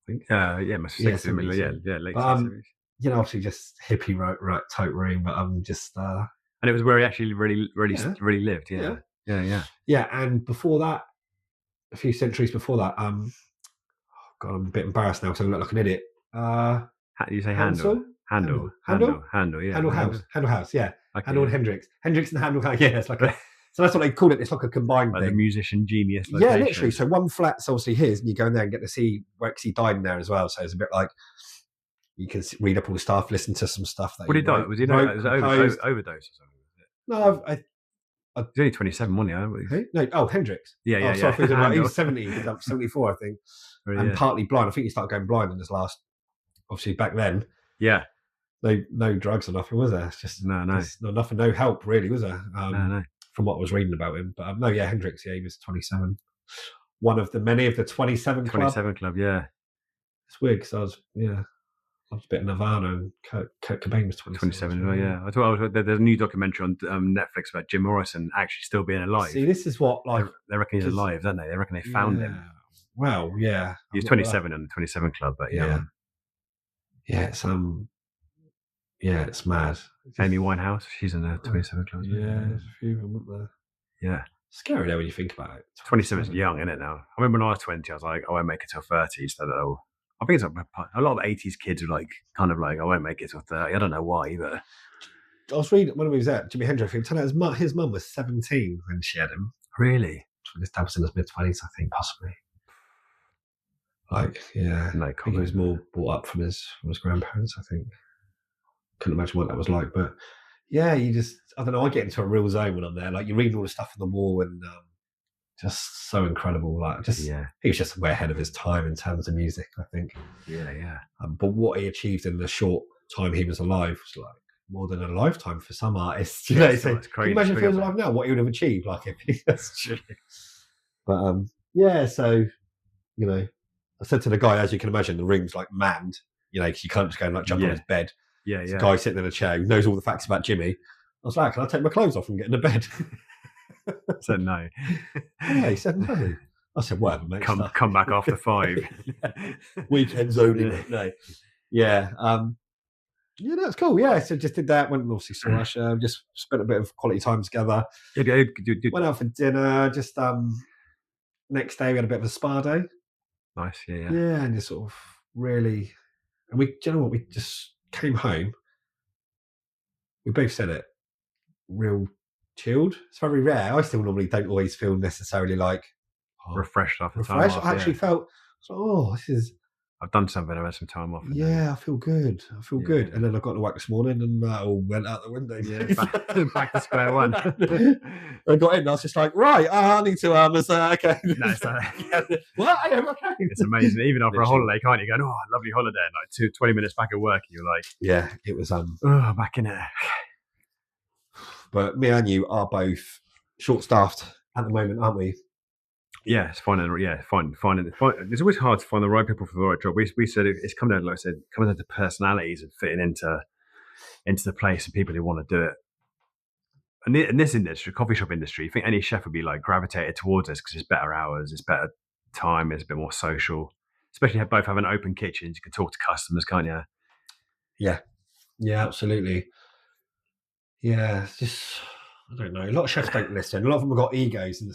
think. Must be 60s, late 60s. Obviously just hippie right type room, but just. And it was where he actually really lived. Yeah. Yeah, and before that, a few centuries before that, God, I'm a bit embarrassed now because I look like an idiot. How do you say Handel? Handel, yeah. Handel House, yeah. Okay. Handel and Hendrix and Handel House, yeah. It's like so that's what they call it. It's like a combined thing. The musician genius location. Yeah, literally. So one flat's obviously his, and you go in there and get to see where he died in there as well. So it's a bit like you can read up all the stuff, listen to some stuff. What did he die? Was he overdose or something? No, he's only 27, wasn't he? No, Hendrix. Yeah. Sorry, he was 70. He was up 74, I think, and partly blind. I think he started going blind in his last. Obviously, back then, no drugs or nothing, was there? It's just no nothing, no help really, was there? No. From what I was reading about him, but Hendrix, he was 27, one of the many of the 27 club. 27 club, yeah. It's weird because I was, Loved a bit of Nirvana, and Kurt Cobain was 27 as well, yeah. I thought there's a new documentary on Netflix about Jim Morrison actually still being alive. See, this is what they reckon he's alive, don't they? They reckon they found him. Well, yeah. He was 27 on the 27 Club, but yeah, it's it's mad. Amy Winehouse, she's in the 27 Club. Yeah, there's a few of them, weren't there? Yeah. Scary though when you think about it. 27 is young, isn't it now? I remember when I was 20, I was like, I won't make it till 30. So I think it's like a lot of 80s kids are like, kind of like, I won't make it till 30. I don't know why, but. I was reading when we was at Jimi Hendrix, it turned out his mum was 17 when she had him. Really? His dad was in his mid-20s, I think, possibly. Like, yeah. No, I think he was more brought up from his grandparents, I think. Couldn't imagine what that was like, but yeah, I don't know, I get into a real zone when I'm there. Like, you're reading all the stuff on the wall and just so incredible. Like, he was just way ahead of his time in terms of music, I think. Yeah. But what he achieved in the short time he was alive was like more than a lifetime for some artists. You know, so it's crazy. Can you imagine if he was alive now, what he would have achieved? Like, if he was. But yeah, so you know, I said to the guy, as you can imagine, the room's like manned. You know, because you can't just go and like jump on his bed. Yeah. This guy sitting in a chair who knows all the facts about Jimmy. I was like, can I take my clothes off and get in the bed? I said no. Yeah, he said no. I said, whatever, mate. Come back after 5. Weekends only. No. Yeah. Yeah, that's cool. Yeah, so just did that. Went and obviously saw Ash. Just spent a bit of quality time together. Went out for dinner. Just next day we had a bit of a spa day. Nice. Yeah. Yeah, and just sort of really, and do you know what? We just came home. We both said it. Real chilled. It's very rare. I still normally don't always feel necessarily like refreshed after time off. I actually felt, this is. I've done something. I've had some time off. Yeah, I feel good. Good. And then I got to work this morning and that all went out the window. Yeah, back to square one. I got in and I was just like, right, I need to, okay. No, what? I am okay. It's amazing. Even after a holiday, can't you? Going, lovely holiday. And like 20 minutes back at work, you're like, yeah, it was, back in it. But me and you are both short-staffed at the moment, aren't we? Yeah, it's finding. It's always hard to find the right people for the right job. We said it's coming down, like I said, coming down to personalities and fitting into the place and people who want to do it. And in this industry, coffee shop industry, you think any chef would be like gravitated towards us because it's better hours, it's better time, it's a bit more social. Especially both having open kitchens, you can talk to customers, can't you? Yeah, absolutely. Yeah, it's just, I don't know. A lot of chefs don't listen. A lot of them have got egos, and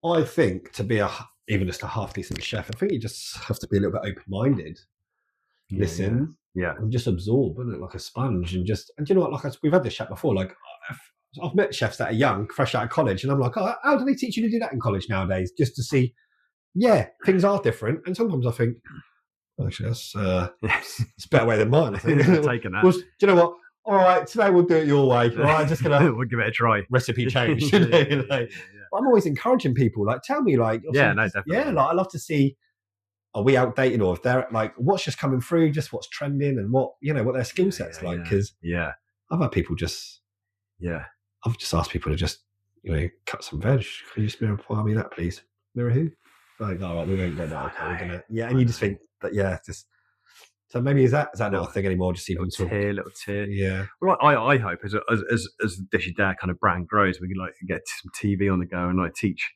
I think to be even just a half decent chef, I think you just have to be a little bit open-minded. Listen, and just absorb, isn't it, like a sponge, and do you know what? Like we've had this chat before. Like I've met chefs that are young, fresh out of college, and I'm like, how do they teach you to do that in college nowadays? Just to see, things are different, and sometimes I think, actually, that's it's a better way than mine. I think taking that. Well, do you know what? All right, today we'll do it your way. All right, just gonna we'll give it a try. Recipe change. But I'm always encouraging people. Like, tell me, like, definitely. Yeah, like I love to see. Are we outdated, or if they're like, what's just coming through, just what's trending, and what their skill sets like? Because I've had people I've just asked people to just cut some veg. Can you just mirror me that, please? Mirror who? Like, all right, we won't go that. Okay, we're gonna and you just think that just. So maybe is that not a thing anymore? Just even little tier. Yeah. Well, I hope as the Dishy Dad kind of brand grows, we can like get some TV on the go and like teach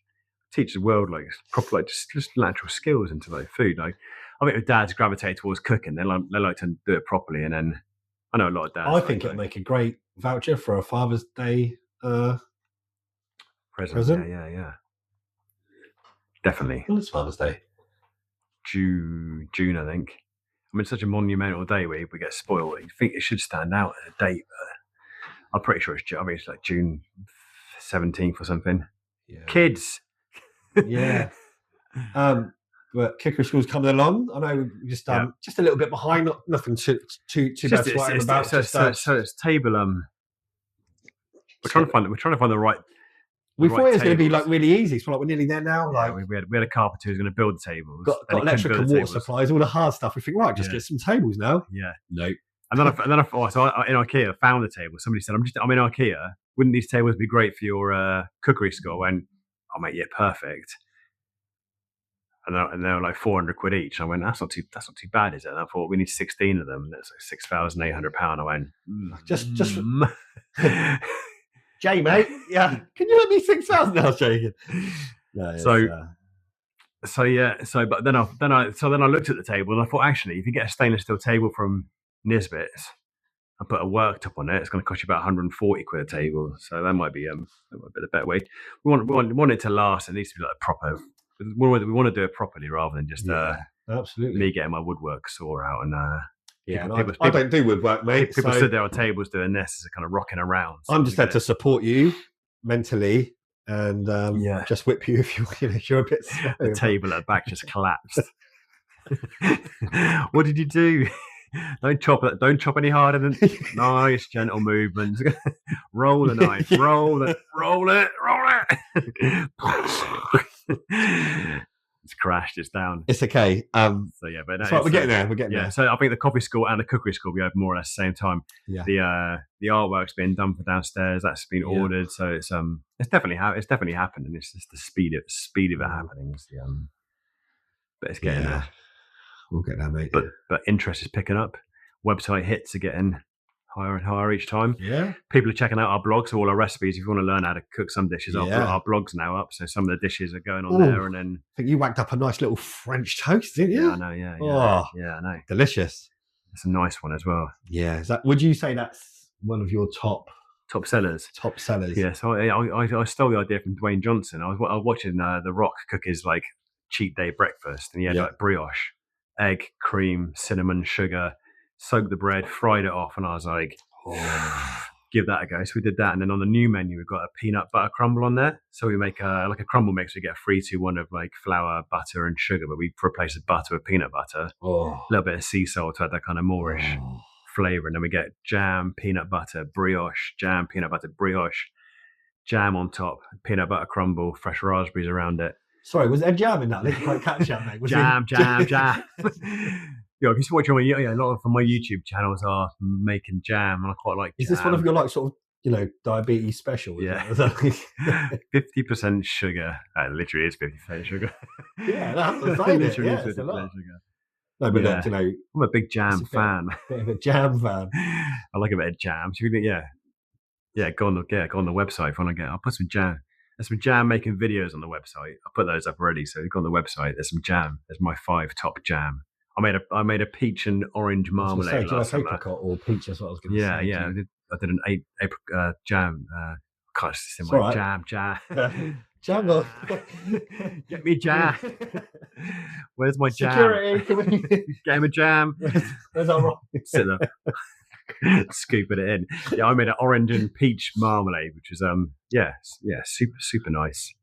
the world like proper like just natural skills into like food. Like I think if dads gravitate towards cooking, they like to do it properly. And then I know a lot of dads. I think it'd make a great voucher for a Father's Day present. Yeah. Definitely. When is Father's Day? June, I think. I mean, it's such a monumental day where we get spoiled. You think it should stand out as a date, but I'm pretty sure it's like June 17th or something. Yeah. Kids. Yeah. But cookery school's coming along. I know we're just a little bit behind. Nothing too bad to worry about. So it's table. We're trying to find the right. We thought it was going to be like really easy. So like we're nearly there now. Like we had a carpenter who's going to build the tables. Got electric and water supplies, all the hard stuff. We think, right, just get some tables now. Yeah. No. And then I in IKEA found the table. Somebody said, I'm in IKEA. Wouldn't these tables be great for your cookery school? I went, oh mate, yeah, perfect. And they were like 400 quid each. I went, that's not too bad, is it? And I thought we need 16 of them. That's like £6,800. I went, just Jay, mate. Yeah, can you let me 6,000 now, Jay? No, but then I looked at the table and I thought, actually, if you get a stainless steel table from Nisbets and put a worktop on it, it's going to cost you about 140 quid a table. So that might be a better way. We want it to last. It needs to be like proper. We want to do it properly rather than just absolutely me getting my woodwork saw out and I don't do woodwork, mate. People stood there on tables doing this, kind of rocking around. So I'm just there to support you mentally and just whip you if you're a bit slow. The table at the back just collapsed. What did you do? Don't chop any harder than nice, gentle movements. Roll the knife, roll it. It's crashed. It's down. It's okay. So yeah, but right, we're getting there. We're getting there. So I think the coffee school and the cookery school we have more or less the same time. Yeah. The artwork's been done for downstairs. That's been ordered. So it's definitely happening. It's just the speed of it happening. But it's getting there. We'll get there, mate. But interest is picking up. Website hits are getting higher and higher each time. Yeah. People are checking out our blogs, so all our recipes. If you want to learn how to cook some dishes, our blog's now up. So some of the dishes are going on there. And then I think you whacked up a nice little French toast, didn't you? Yeah, I know. Yeah, I know. Delicious. It's a nice one as well. Yeah. Would you say that's one of your top sellers? Top sellers. Yeah. So I stole the idea from Dwayne Johnson. I was watching The Rock cook his like cheat day breakfast, and he had like brioche, egg, cream, cinnamon, sugar, soaked the bread, fried it off, and I was like, give that a go. So we did that, and then on the new menu we've got a peanut butter crumble on there. So we make like a crumble mix. We get a 3-2-1 of like flour, butter, and sugar, but we replace the butter with peanut butter. A little bit of sea salt to add that kind of Moorish flavor, and then we get jam, peanut butter, brioche, jam, peanut butter, brioche, jam on top, peanut butter crumble, fresh raspberries around it. Sorry, was there jam in that? I didn't quite catch that, mate. Jam. If you watch a lot of my YouTube channels are making jam, and I quite like. Is this one of your like sort of diabetes special? Yeah, 50% sugar. It literally is 50% sugar. Yeah, that's the same. Literally is 50% sugar. No, but I'm a big jam fan. Bit of a jam fan. I like a bit of jam. So go on the website if I want to get. I'll put some jam. There's some jam making videos on the website. I put those up already. So you go on the website. There's some jam. There's my 5 top jam. I made a peach and orange marmalade last summer. Apricot or peach? That's what I was going to say. Yeah. I did an apricot jam. Can't just jam. Jam on. Get me jam. Where's my jam? Security. Get him a jam. Where's our rock? Sit there. Scooping it in. Yeah, I made an orange and peach marmalade, which is super nice.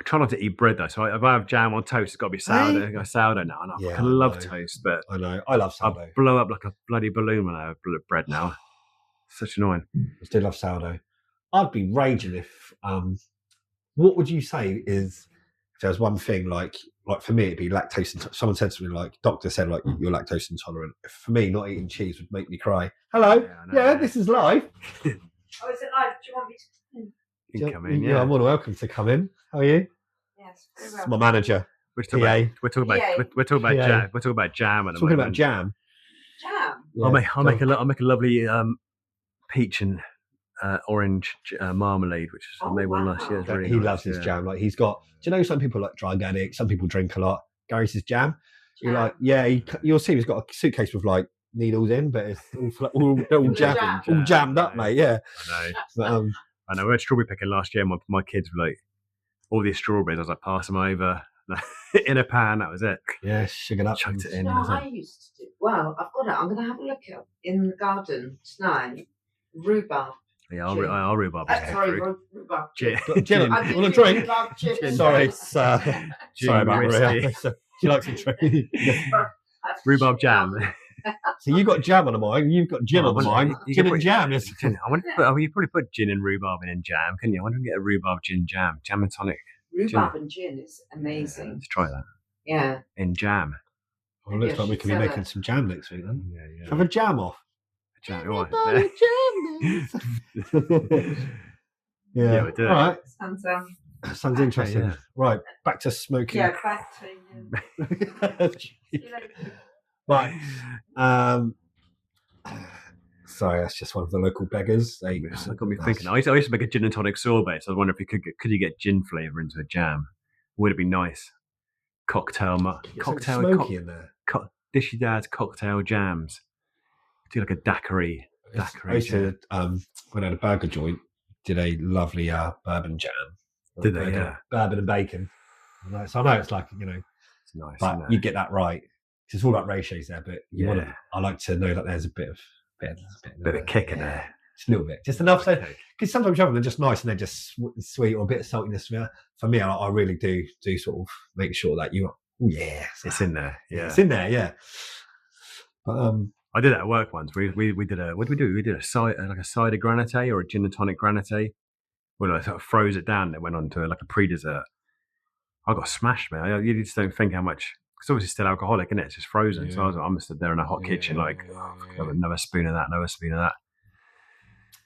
I try not to eat bread though, so if I have jam on toast, it's got to be sourdough. Sourdough now, and I love toast, but I know I love sourdough. I blow up like a bloody balloon when I have bread now. Such annoying. I still love sourdough. I'd be raging if. What would you say is if there's one thing like for me it'd be lactose intolerant. Someone said to me like doctor said like you're lactose intolerant. For me, not eating cheese would make me cry. Hello, this is live. Oh, is it live? Do you want me to? You can come in. Yeah, I'm more welcome to come in. How are you? Yes, very well. My manager. We're talking about jam. We're talking about jam at the moment. Talking about jam. Jam. Yeah. I'll make a lovely peach and orange marmalade, which is I made one last year. Really he loves his jam. Like he's got. Do you know some people like drug addicts? Some people drink a lot. Gary's his jam. You're like, you'll see he's got a suitcase with like needles in, but it's all jammed up, mate. Yeah. I know. I know. We had strawberry picking last year. My kids were like, all these strawberries. I was like, pass them over in a pan. That was it. Yeah, sugared up. Chucked it in. No, I used to do. Well, I've got it. I'm going to have a look at in the garden tonight. Rhubarb. Yeah, I'll rhubarb. Rhubarb. Gin. You want a drink? Sorry, sorry about Maria. She likes a drink. Rhubarb jam. So you got jam on the mind. You've got gin on the mind. Gin and jam. I wonder you probably put gin and rheubarb in jam, couldn't you? I wonder if we get a rhubarb gin jam and tonic. Rhubarb and gin is amazing. Let's try that. Yeah. In jam. Well, looks like we can be making some jam next week then. Yeah. Have a jam off. Jam. Yeah, we do. All right. Sounds Sounds interesting. yeah. Right, back to smoking. Yeah, back to you. Right. Sorry, that's just one of the local beggars. That got me thinking. I used to make a gin and tonic sorbet, so I wonder if you could you get gin flavour into a jam? Would it be nice? Cocktail smoky in there. Dishy Dad's cocktail jams. Do like a daiquiri. I used to, when I had a burger joint, did a lovely bourbon jam. Did they? Yeah. Bourbon and bacon. So I know it's like, it's nice. But you get that right. It's all about ratios there, but I like to know that there's a bit of kick in there. Just a little bit, just enough. So, because sometimes you have them, they're just nice and they're just sweet or a bit of saltiness. For me, I really do sort of make sure that it's in there. Yeah, it's in there. Yeah. But I did it at work once. We did what did we do? We did a cider granite or a gin and tonic granite. Well, I sort of froze it down. It went on to like a pre-dessert. I got smashed, man. You just don't think how much. It's obviously still alcoholic, isn't it? It's just frozen. Yeah. So I'm stood there in a hot kitchen, another spoon of that, another spoon of that.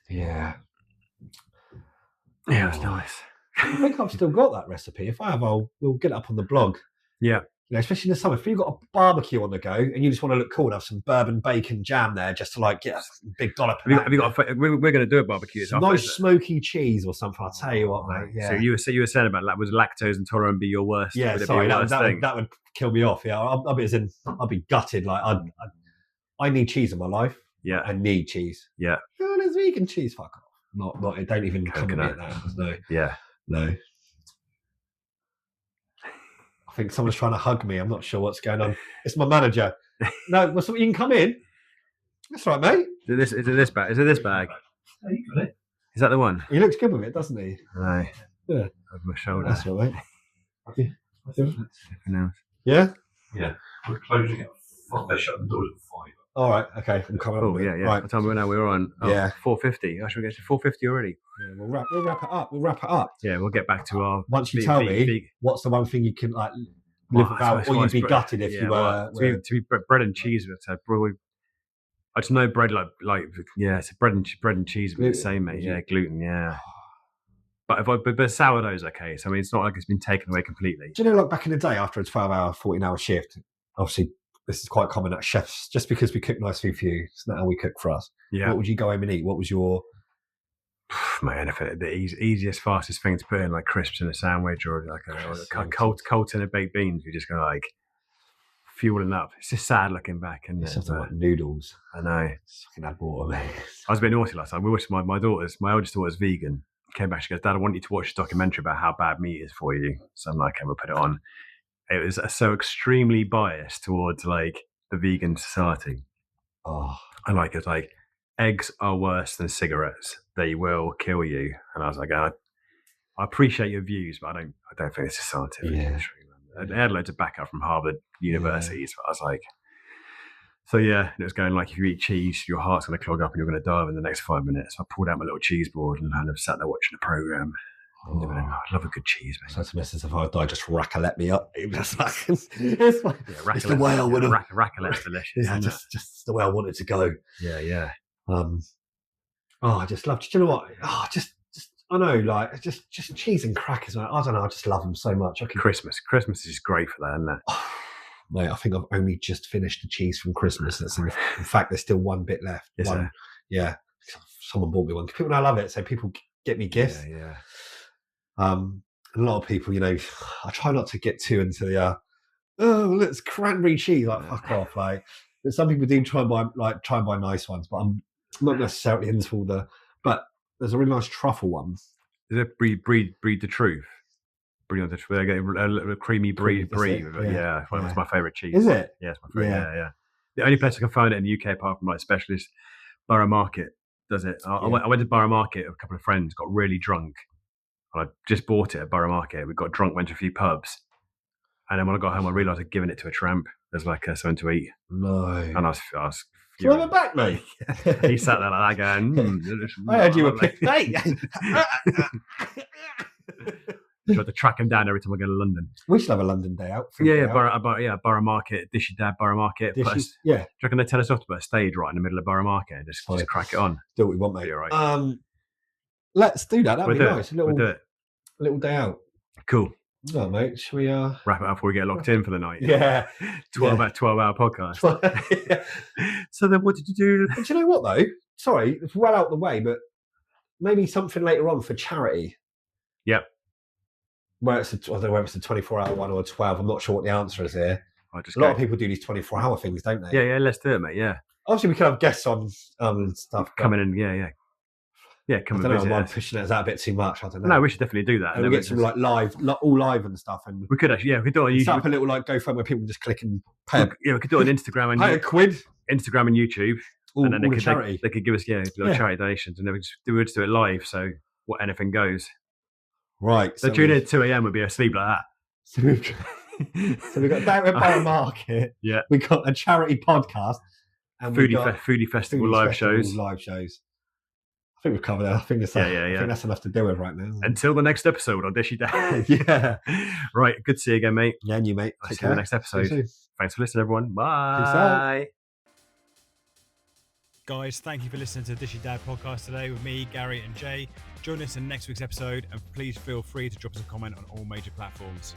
Yeah. Yeah, it's nice. I think I've still got that recipe. If I have, we'll get it up on the blog. Yeah. Especially in the summer, if you've got a barbecue on the go and you just want to look cool and have some bourbon bacon jam there just to get a big dollop of have you got we're going to do a barbecue. Some nice smoky cheese or something. I'll tell you what, mate. Yeah. So you were saying about was lactose intolerant be your worst? Yeah, sorry, that would kill me off. Yeah, I'll be gutted. Like I need cheese in my life. Yeah, I need cheese. Yeah. Oh, there's vegan cheese. Fuck off. Not. It don't even come to me at that. No. Yeah. No. I think someone's trying to hug me. I'm not sure what's going on. It's my manager. No, well, you can come in. That's right, mate. Is it this bag? Is it this bag? Oh, you got it. Is that the one? He looks good with it, doesn't he? Right. Yeah. Over my shoulder. That's right, mate. Yeah? Yeah. We're closing at 5. They're shutting the doors at 5. All right. Okay. I'm coming up. Yeah. Right. What time are we now? We're on 4:50. I should get to 4:50 already. Yeah, we'll wrap it up. Yeah, we'll get back to our. Once you tell me what's the one thing you can live without, or you'd be gutted if you were. To be bread and cheese with it. I just know bread it's bread and cheese would be the same, mate. Yeah, gluten. Yeah. But sourdough's okay. So I mean, it's not like it's been taken away completely. Do you know, like back in the day, after a 12-hour, 14-hour shift, obviously this is quite common at chefs. Just because we cook nice food for you, it's not how we cook for us. Yeah. What would you go home and eat? What was your? Man, if the easiest, fastest thing to put in, like crisps in a sandwich or like cold tin of baked beans, you just go like fueling up. It's just sad looking back, and it's something like noodles. I know. Fucking add water, mate. I was a bit naughty last time. We watched my oldest daughter's vegan. Came back, she goes, Dad, I want you to watch this documentary about how bad meat is for you. So I'm like, okay, we'll put it on. It was so extremely biased towards like the vegan society. Oh, and like it's like eggs are worse than cigarettes. They will kill you. And I was like, I appreciate your views, but I don't think this is scientifically true. They had loads of backup from Harvard universities, but I was like, so yeah, it was going like, if you eat cheese, your heart's going to clog up and you're going to die within the next 5 minutes. So I pulled out my little cheese board and kind of sat there watching the program. I love a good cheese, man. So to Mrs. If I die, just raccolette me up. It's the way I would have. Raccolette's delicious. Yeah, just the way I wanted to go. Yeah. I just love. Do you know what? I know, like just cheese and crackers. Man. I don't know. I just love them so much. Christmas is great for that, isn't it? Mate, I think I've only just finished the cheese from Christmas. In fact, there's still one bit left. Is there? Yeah. Someone bought me one. People know I love it, so people get me gifts. Yeah. A lot of people, I try not to get too into the it's cranberry cheese. Like fuck off. Like, but some people do try and buy nice ones, but I'm not necessarily into all the. But there's a really nice truffle one. Is it breed the truth? Brie on the truth. They get a creamy brie. Yeah, it's my favourite cheese. Is it? Yeah, it's my favourite. Yeah. The only place I can find it in the UK, apart from like specialist Borough Market, does it. I went to Borough Market with a couple of friends, got really drunk, and I just bought it at Borough Market. We got drunk, went to a few pubs, and then when I got home, I realised I'd given it to a tramp. There's like something to eat. No. And I was throw it back, mate. He sat there like that going, I heard you were picked, mate. Tried to track him down every time I go to London. We should have a London day out. Borough Market, Dishy Dad, Borough Market. Do you reckon they tell us off to put a stage right in the middle of Borough Market and just crack it on? Do what we want, mate. Right. Let's do that. That'd be nice. We'll do it. A little day out. Cool. No, mate. Should we? Wrap it up before we get locked in for the night. Yeah. 12-hour podcast. Yeah. So then, what did you do? And do you know what though? Sorry, it's well out the way, but maybe something later on for charity. Yep. Where it's I don't know whether it's a 24-hour one or a 12. I'm not sure what the answer is here. Just A lot of people do these 24-hour things, don't they? Yeah, let's do it, mate. Yeah. Obviously, we can have guests on and stuff. Coming in, yeah. Come and visit I'm us. pushing it out a bit too much. I don't know. No, we should definitely do that. And we'll get some like all live and stuff. And we could actually, we could do it on set YouTube. up a little like GoFundMe where people just click and pay. We could do it on Instagram and pay a quid. Instagram and YouTube. And then they could give us little charity donations, and then we would just do it live. So anything goes. Right. So tune in at 2 a.m. We'll be asleep like that. So we've got Direct Buyer Market. Yeah. We got a charity podcast. And Foodie Festival live shows. Live shows. I think we've covered that. I think that's enough to deal with right now. Until the next episode on Dishy Dad. Yeah. Right. Good to see you again, mate. Yeah, and you, mate. I'll see you in the next episode. Thanks for listening, everyone. Bye. Peace out. Guys, thank you for listening to the Dishy Dad podcast today with me, Gary and Jay. Join us in next week's episode, and please feel free to drop us a comment on all major platforms.